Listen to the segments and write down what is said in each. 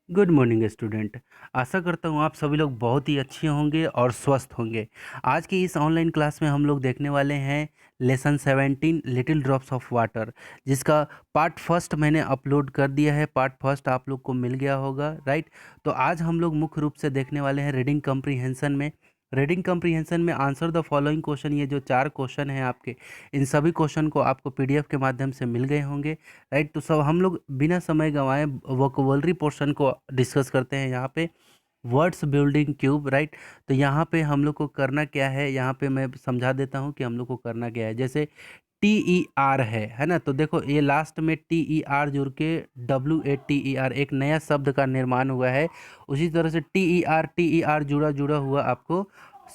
Good morning student. आशा करता हूँ आप सभी लोग बहुत ही अच्छे होंगे और स्वस्थ होंगे। आज की इस ऑनलाइन क्लास में हम लोग देखने वाले हैं lesson 17 little drops of water, जिसका पार्ट फर्स्ट मैंने अपलोड कर दिया है। पार्ट फर्स्ट आप लोग को मिल गया होगा, राइट। तो आज हम लोग मुख्य रूप से देखने वाले हैं रीडिंग कम्प्रीहेंशन में। रीडिंग कम्प्रीहेंशन में आंसर द फॉलोइंग क्वेश्चन, ये जो 4 क्वेश्चन हैं आपके, इन सभी क्वेश्चन को आपको पीडीएफ के माध्यम से मिल गए होंगे, राइट। तो सब हम लोग बिना समय गंवाए वोकेबलरी पोर्शन को डिस्कस करते हैं यहाँ पे। Words building cube, right. तो यहाँ पे हम लोग को करना क्या है, यहाँ पे मैं समझा देता हूँ कि हम लोग को करना क्या है। जैसे टी ई आर है ना। तो देखो ये लास्ट में टी ई आर जुड़ के WATER एक नया शब्द का निर्माण हुआ है। उसी तरह से टी ई आर जुड़ा जुड़ा हुआ आपको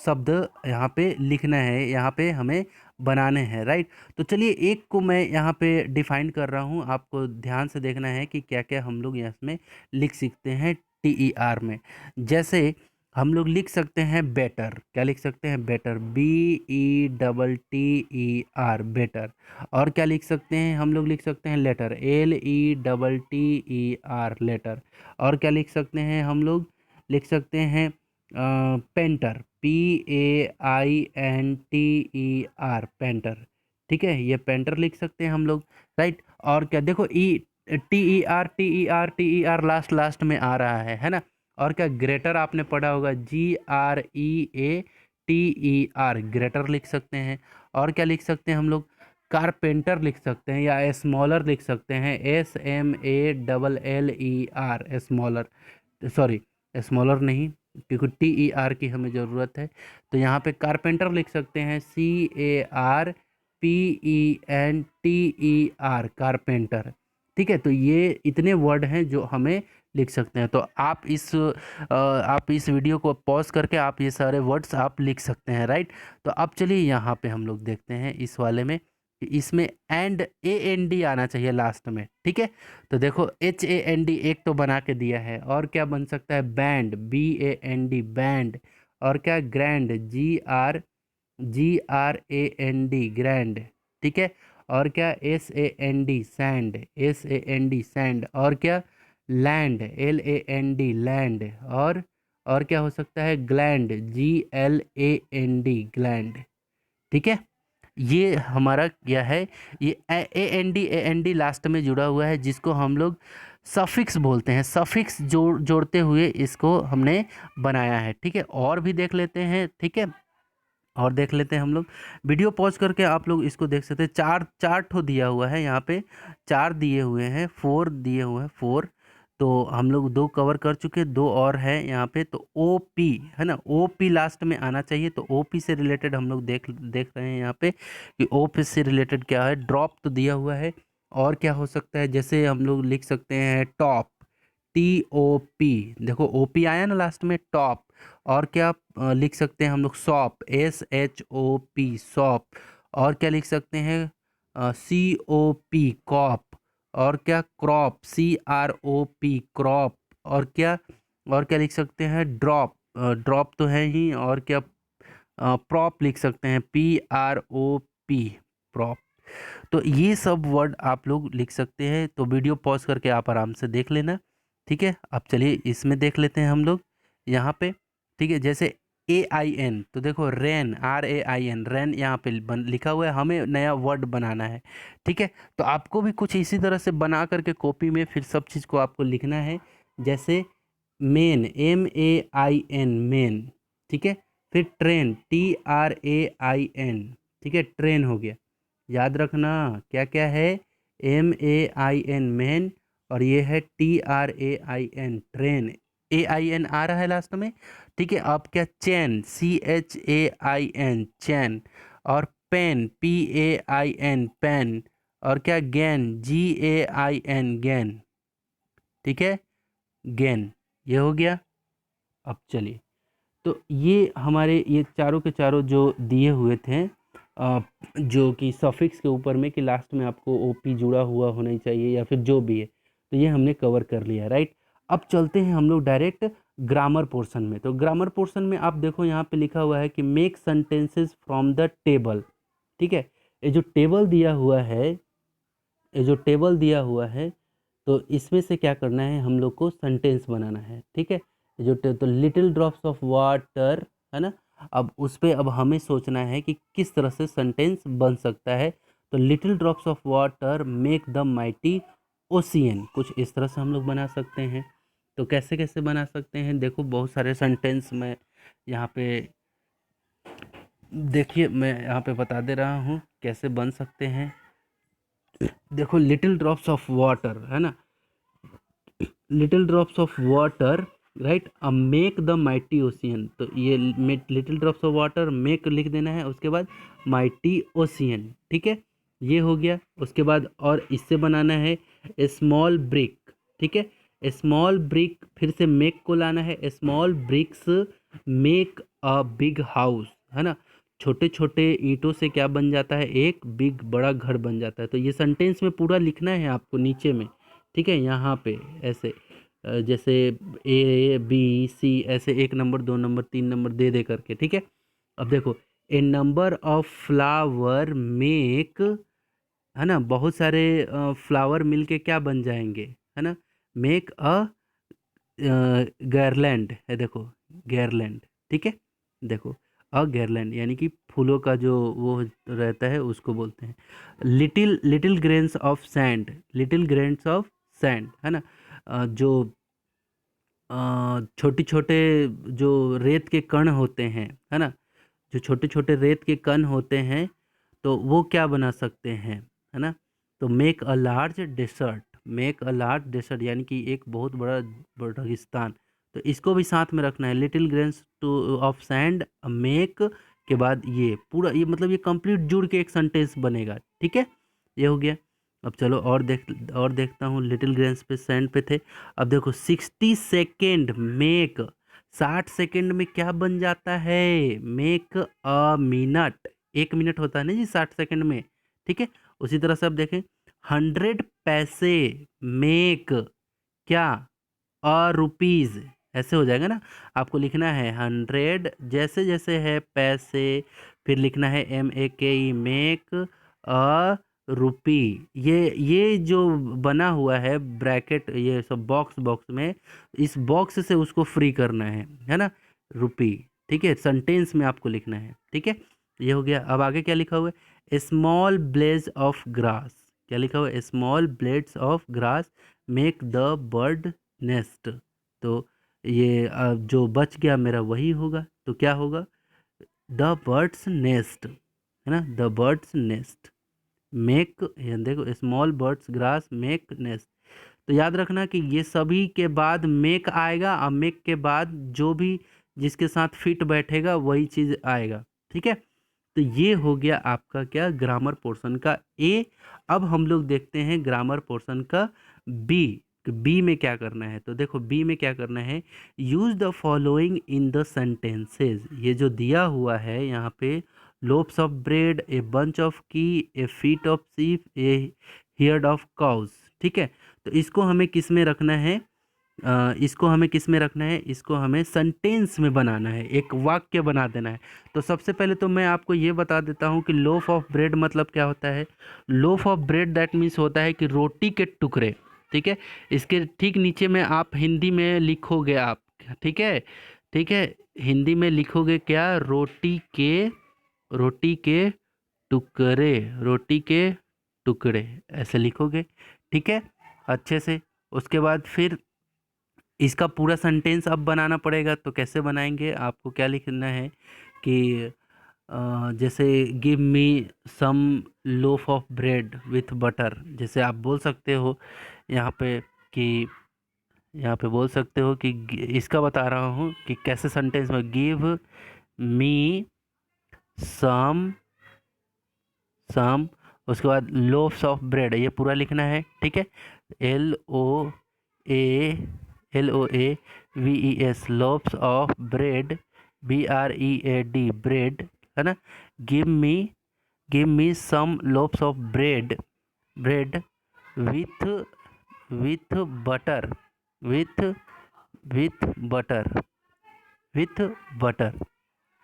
शब्द यहाँ पे लिखना है, यहाँ पे हमें बनाने हैं, राइट। तो चलिए एक को मैं यहाँ पे डिफाइन कर रहा हूँ, आपको ध्यान से देखना है कि क्या क्या हम लोग इसमें लिख सकते हैं TER में। जैसे हम लोग लिख सकते हैं बेटर। क्या लिख सकते हैं? Better, BETTER, better. और क्या लिख सकते हैं? हम लोग लिख सकते हैं लेटर, LETTER, लेटर। और क्या लिख सकते हैं? हम लोग लिख सकते हैं पेंटर, PAINTER, पेंटर। ठीक है, ये पेंटर लिख सकते हैं हम लोग, राइट। और क्या देखो TER लास्ट में आ रहा है ना। और क्या ग्रेटर आपने पढ़ा होगा, GREATER, ग्रेटर लिख सकते हैं। और क्या लिख सकते हैं हम लोग? कारपेंटर लिख सकते हैं, या स्मॉलर लिख सकते हैं, SMALLER, स्मॉलर। सॉरी, स्मॉलर नहीं, क्योंकि TER की हमें ज़रूरत है। तो यहाँ पे कारपेंटर लिख सकते हैं, CARPENTER, कारपेंटर। ठीक है, तो ये इतने वर्ड हैं जो हमें लिख सकते हैं। तो आप इस वीडियो को पॉज करके आप ये सारे वर्ड्स आप लिख सकते हैं, राइट। तो अब चलिए यहाँ पे हम लोग देखते हैं इस वाले में कि इसमें एंड AND आना चाहिए लास्ट में, ठीक है। तो देखो HAND एक तो बना के दिया है। और क्या बन सकता है? Band, BAND, band. और क्या? Grand, GRAND, grand. ठीक है। और क्या? SAND, sand, SAND, sand. और क्या? Land, LAND, land. और क्या हो सकता है? Gland, GLAND, gland. ठीक है, ये हमारा क्या है? ये AND लास्ट में जुड़ा हुआ है, जिसको हम लोग सफिक्स बोलते हैं। सफिक्स जोड़ते हुए इसको हमने बनाया है, ठीक है। और भी देख लेते हैं, ठीक है। और देख लेते हैं हम लोग, वीडियो पॉज करके आप लोग इसको देख सकते हैं। चार चार ठो दिया हुआ है यहाँ पे, 4 दिए हुए हैं, 4 दिए हुए हैं, 4। तो हम लोग 2 कवर कर चुके, 2 और है यहाँ पे। तो OP है ना, OP लास्ट में आना चाहिए। तो OP से रिलेटेड हम लोग देख देख रहे हैं यहाँ पे कि OP से रिलेटेड क्या है। ड्रॉप तो दिया हुआ है। और क्या हो सकता है? जैसे हम लोग लिख सकते हैं टॉप, TOP। देखो OP आया ना लास्ट में, टॉप। और क्या लिख सकते हैं हम लोग? Shop, SHOP, shop. और क्या लिख सकते हैं? COP, cop. और क्या? Crop, CROP, crop. और क्या? और क्या लिख सकते हैं? ड्रॉप, ड्रॉप तो है ही। और क्या? प्रॉप लिख सकते हैं, PROP, प्रॉप। तो ये सब वर्ड आप लोग लिख सकते हैं। तो वीडियो पॉज करके आप आराम से देख लेना, ठीक है। अब चलिए इसमें देख लेते हैं हम लोग यहाँ पे, ठीक है। जैसे AIN, तो देखो रेन, RAIN, रेन यहाँ पे लिखा हुआ है, हमें नया वर्ड बनाना है, ठीक है। तो आपको भी कुछ इसी तरह से बना करके कॉपी में फिर सब चीज़ को आपको लिखना है। जैसे मेन, MAIN, मेन, ठीक है। फिर ट्रेन, TRAIN, ठीक है, ट्रेन हो गया। याद रखना क्या क्या है? MAIN, man. और ये है TRAIN, ट्रेन। AIN आ रहा है लास्ट में, ठीक है। अब क्या? चैन, CHAIN, चैन। और पेन, PAIN, पेन। और क्या? गैन, GAIN, गैन, ठीक है, गैन। ये हो गया। अब चलिए, तो ये हमारे ये चारों के चारों जो दिए हुए थे, जो कि सफिक्स के ऊपर में कि लास्ट में आपको OP जुड़ा हुआ होना चाहिए या फिर जो भी है, तो ये हमने कवर कर लिया, राइट। अब चलते हैं हम लोग डायरेक्ट ग्रामर पोर्शन में। तो ग्रामर पोर्शन में आप देखो यहाँ पे लिखा हुआ है कि make sentences from the table, ठीक है। ये जो टेबल दिया हुआ है, ये जो टेबल दिया हुआ है, तो इसमें से क्या करना है, हम लोग को सेंटेंस बनाना है, ठीक है। जो तो लिटिल ड्रॉप्स ऑफ वाटर है ना, अब उस पे अब हमें सोचना है कि किस तरह से सेंटेंस बन सकता है। तो little drops of water make the mighty ocean, कुछ इस तरह से हम लोग बना सकते हैं। तो कैसे कैसे बना सकते हैं, देखो बहुत सारे सेंटेंस मैं यहाँ पे, देखिए मैं यहाँ पे बता दे रहा हूँ कैसे बन सकते हैं। देखो लिटिल ड्रॉप्स ऑफ वाटर है ना, little drops of water, right, अब मेक द माइटी ओशियन। तो ये little drops of water make लिख देना है, उसके बाद माइटी ओशियन, ठीक है, ये हो गया। उसके बाद और इससे बनाना है स्मॉल ब्रिक, ठीक है, स्मॉल ब्रिक, फिर से मेक को लाना है, small bricks make a big house, है ना, छोटे छोटे ईंटों से क्या बन जाता है, एक बिग बड़ा घर बन जाता है। तो ये सेंटेंस में पूरा लिखना है आपको नीचे में, ठीक है, यहाँ पे ऐसे जैसे ए बी सी ऐसे 1 नंबर 2 नंबर 3 नंबर दे दे करके, ठीक है। अब देखो ए नंबर ऑफ फ्लावर मेक, है ना, बहुत सारे फ्लावर मिलके क्या बन जाएंगे, है ना, मेक अ गार्लैंड है, देखो गार्लैंड, ठीक है, देखो अ गार्लैंड यानी कि फूलों का जो वो रहता है उसको बोलते हैं। Little little grains of sand, little grains of sand, है ना, जो छोटे छोटे जो रेत के कण होते हैं, है ना, जो छोटे छोटे रेत के कण होते हैं, तो वो क्या बना सकते हैं, है ना। तो make a large dessert, make a large dessert यानी कि एक बहुत बड़ा बड़ा रेगिस्तान। तो इसको भी साथ में रखना है, little grains two of sand make के बाद ये पूरा, ये मतलब ये कंप्लीट जुड़ के एक सेंटेंस बनेगा, ठीक है, ये हो गया। अब चलो और देखता हूँ, लिटिल ग्रेन्स पे सैंड पे थे। अब देखो 60 सेकेंड मेक, 60 सेकेंड में क्या बन जाता है, मेक अ मिनट, 1 मिनट होता है ना जी 60 सेकेंड में, ठीक है। उसी तरह से अब देखें 100 पैसे मेक क्या अ रुपीज, ऐसे हो जाएगा ना। आपको लिखना है 100 जैसे जैसे है पैसे, फिर लिखना है MEK मेक अ रुपी। ये जो बना हुआ है ब्रैकेट, ये सब बॉक्स बॉक्स में, इस बॉक्स से उसको फ्री करना है ना, रुपी, ठीक है, सेंटेंस में आपको लिखना है, ठीक है, ये हो गया। अब आगे क्या लिखा हुआ है, स्मॉल ब्लेज ऑफ ग्रास, क्या लिखा हुआ है, small blades of grass make the bird nest. तो ये जो बच गया मेरा वही होगा, तो क्या होगा, द बर्ड्स नेस्ट, है ना, द बर्ड्स नेस्ट मेक, देखो small birds grass make nest. तो याद रखना कि ये सभी के बाद मेक आएगा, और मेक के बाद जो भी जिसके साथ फिट बैठेगा वही चीज़ आएगा, ठीक है। तो ये हो गया आपका क्या, ग्रामर पोर्शन का ए। अब हम लोग देखते हैं ग्रामर पोर्शन का बी। बी में क्या करना है, तो देखो बी में क्या करना है, use the following in the sentences, ये जो दिया हुआ है यहाँ पे, लोप्स of bread, a bunch of की, ए फीट ऑफ सीप, ए हियर्ड ऑफ काउस, ठीक है। तो इसको हमें किस में रखना है, इसको हमें किस में रखना है, इसको हमें सेंटेंस में बनाना है, एक वाक्य बना देना है। तो सबसे पहले तो मैं आपको ये बता देता हूँ कि लोफ ऑफ ब्रेड मतलब क्या होता है। Loaf of bread that means होता है कि रोटी के टुकड़े, ठीक है। इसके ठीक नीचे में आप हिंदी में लिखोगे आप, ठीक है, ठीक है, हिंदी में लिखोगे क्या, रोटी के टुकड़े, रोटी के टुकड़े, ऐसे लिखोगे, ठीक है, अच्छे से। उसके बाद फिर इसका पूरा सेंटेंस अब बनाना पड़ेगा। तो कैसे बनाएंगे, आपको क्या लिखना है कि जैसे give me some loaf of bread with butter, जैसे आप बोल सकते हो यहाँ पे कि, यहाँ पे बोल सकते हो कि इसका बता रहा हूँ कि कैसे सेंटेंस में, गिव मी सम सम, उसके बाद लोफ्स ऑफ ब्रेड, ये पूरा लिखना है, ठीक है, a LOAVES loaves of bread, BREAD bread, है ना, give me give me some loaves of bread, bread with with butter, with with butter, with butter,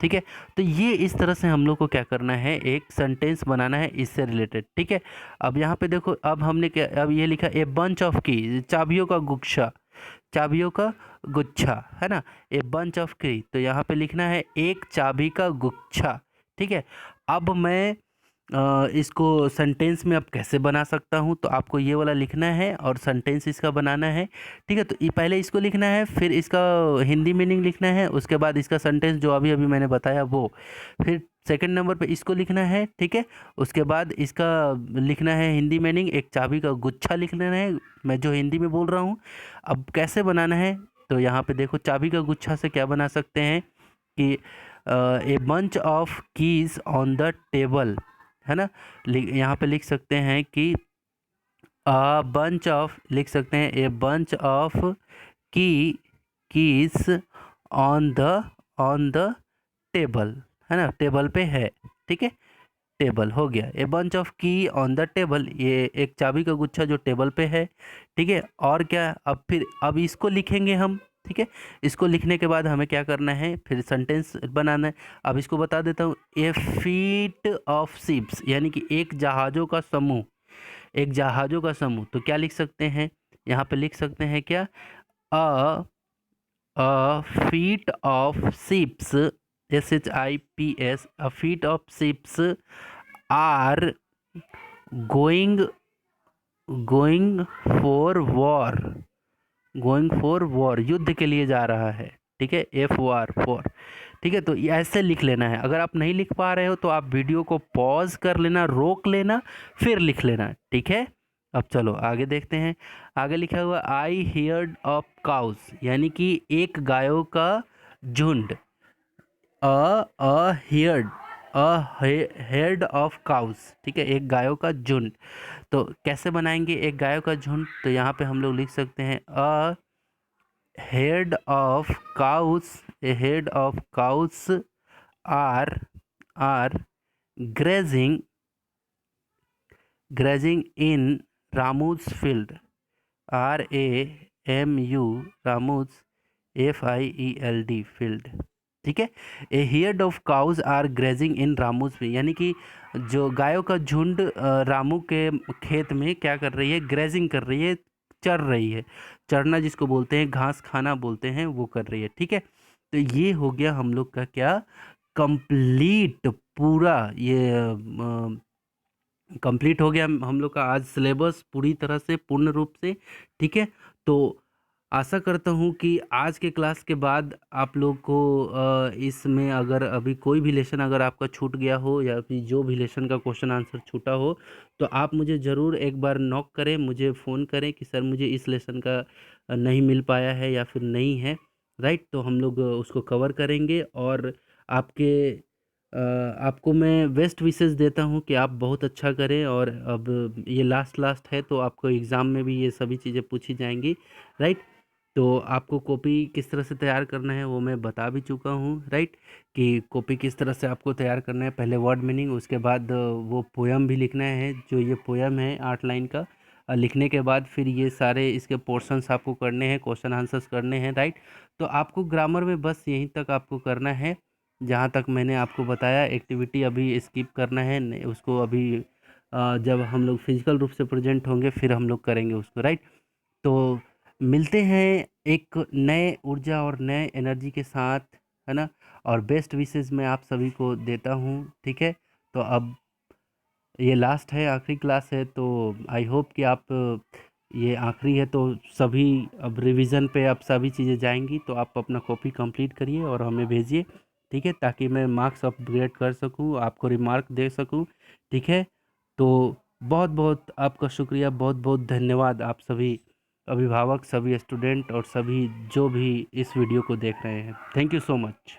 ठीक है। तो ये इस तरह से हम लोग को क्या करना है, एक सेंटेंस बनाना है इससे रिलेटेड। ठीक है। अब यहाँ पे देखो, अब हमने क्या, अब ये लिखा ए बंच ऑफ की, चाबियों का गुच्छा, चाबियों का गुच्छा, है ना। ए बंच ऑफ की, तो यहाँ पे लिखना है एक चाबी का गुच्छा। ठीक है। अब मैं इसको सेंटेंस में अब कैसे बना सकता हूँ, तो आपको ये वाला लिखना है और सेंटेंस इसका बनाना है। ठीक है। तो ये पहले इसको लिखना है, फिर इसका हिंदी मीनिंग लिखना है, उसके बाद इसका सेंटेंस जो अभी अभी मैंने बताया वो, फिर सेकंड नंबर पे इसको लिखना है। ठीक है। उसके बाद इसका लिखना है हिंदी मीनिंग, एक चाबी का गुच्छा लिखना है, मैं जो हिंदी में बोल रहा हूँ। अब कैसे बनाना है, तो यहाँ पे देखो, चाबी का गुच्छा से क्या बना सकते हैं कि a bunch of keys on the table, है ना। यहाँ पे लिख सकते हैं कि बंच ऑफ, लिख सकते हैं ए बंच ऑफ की कीज ऑन द टेबल, है ना, टेबल पे है। ठीक है। टेबल हो गया, ए बंच ऑफ की ऑन द टेबल, ये एक चाबी का गुच्छा जो टेबल पे है। ठीक है। और क्या, अब फिर अब इसको लिखेंगे हम। ठीक है। इसको लिखने के बाद हमें क्या करना है, फिर सेंटेंस बनाना है। अब इसको बता देता हूँ, ए फीट ऑफ शिप्स, यानी कि एक जहाज़ों का समूह, एक जहाज़ों का समूह। तो क्या लिख सकते हैं, यहाँ पे लिख सकते हैं क्या, a fleet of ships, SHIPS, a fleet of ships are going going for war, going for war, युद्ध के लिए जा रहा है। ठीक है। FOR for. ठीक है। तो ये ऐसे लिख लेना है। अगर आप नहीं लिख पा रहे हो तो आप वीडियो को पॉज कर लेना, रोक लेना, फिर लिख लेना। ठीक है। अब चलो आगे देखते हैं। आगे लिखा हुआ आई हियर्ड ऑफ काउस, यानी कि एक गायों का झुंड, हियर्ड, हेड ऑफ काउस। ठीक है। एक गायों का झुंड। तो कैसे बनाएंगे एक गायों का झुंड, तो यहाँ पे हम लोग लिख सकते हैं a herd of cows, a herd of cows are are grazing, grazing in Ramu's field, RAMU, Ramu's, FIELD field. ठीक है। A herd of cows are grazing in Ramu's field, यानी कि जो गायों का झुंड रामू के खेत में क्या कर रही है, ग्रेजिंग कर रही है, चर रही है। चरना जिसको बोलते हैं, घास खाना बोलते हैं, वो कर रही है। ठीक है। तो ये हो गया हम लोग का क्या, कंप्लीट पूरा ये कंप्लीट हो गया हम लोग का आज सिलेबस पूरी तरह से, पूर्ण रूप से। ठीक है। तो आशा करता हूँ कि आज के क्लास के बाद आप लोग को इसमें अगर अभी कोई भी लेसन अगर आपका छूट गया हो, या फिर जो भी लेसन का क्वेश्चन आंसर छूटा हो, तो आप मुझे ज़रूर एक बार नॉक करें, मुझे फ़ोन करें कि सर मुझे इस लेसन का नहीं मिल पाया है या फिर नहीं है। राइट। तो हम लोग उसको कवर करेंगे, और आपके आपको मैं बेस्ट विशेस देता हूँ कि आप बहुत अच्छा करें। और अब ये लास्ट है, तो आपको एग्ज़ाम में भी ये सभी चीज़ें पूछी जाएंगी। राइट। तो आपको कॉपी किस तरह से तैयार करना है वो मैं बता भी चुका हूँ। राइट। कि कॉपी किस तरह से आपको तैयार करना है, पहले वर्ड मीनिंग, उसके बाद वो पोयम भी लिखना है, जो ये पोयम है 8 लाइन का। लिखने के बाद फिर ये सारे इसके पोर्शंस आपको करने हैं, क्वेश्चन आंसर्स करने हैं। राइट। तो आपको ग्रामर में बस यहीं तक आपको करना है, जहाँ तक मैंने आपको बताया। एक्टिविटी अभी स्किप करना है, उसको अभी जब हम लोग फिजिकल रूप से प्रेजेंट होंगे फिर हम लोग करेंगे उसको। राइट। तो मिलते हैं एक नए ऊर्जा और नए एनर्जी के साथ, है ना। और बेस्ट विशेस मैं आप सभी को देता हूँ। ठीक है। तो अब ये लास्ट है, आखिरी क्लास है, तो आई होप कि आप, ये आखिरी है तो सभी अब रिवीजन पे अब सभी चीज़ें जाएंगी, तो आप अपना कॉपी कंप्लीट करिए और हमें भेजिए। ठीक है। ताकि मैं मार्क्स अपग्रेड कर सकूँ, आपको रिमार्क दे सकूँ। ठीक है। तो बहुत बहुत आपका शुक्रिया, बहुत बहुत धन्यवाद आप सभी अभिभावक, सभी स्टूडेंट और सभी जो भी इस वीडियो को देख रहे हैं। Thank you so much.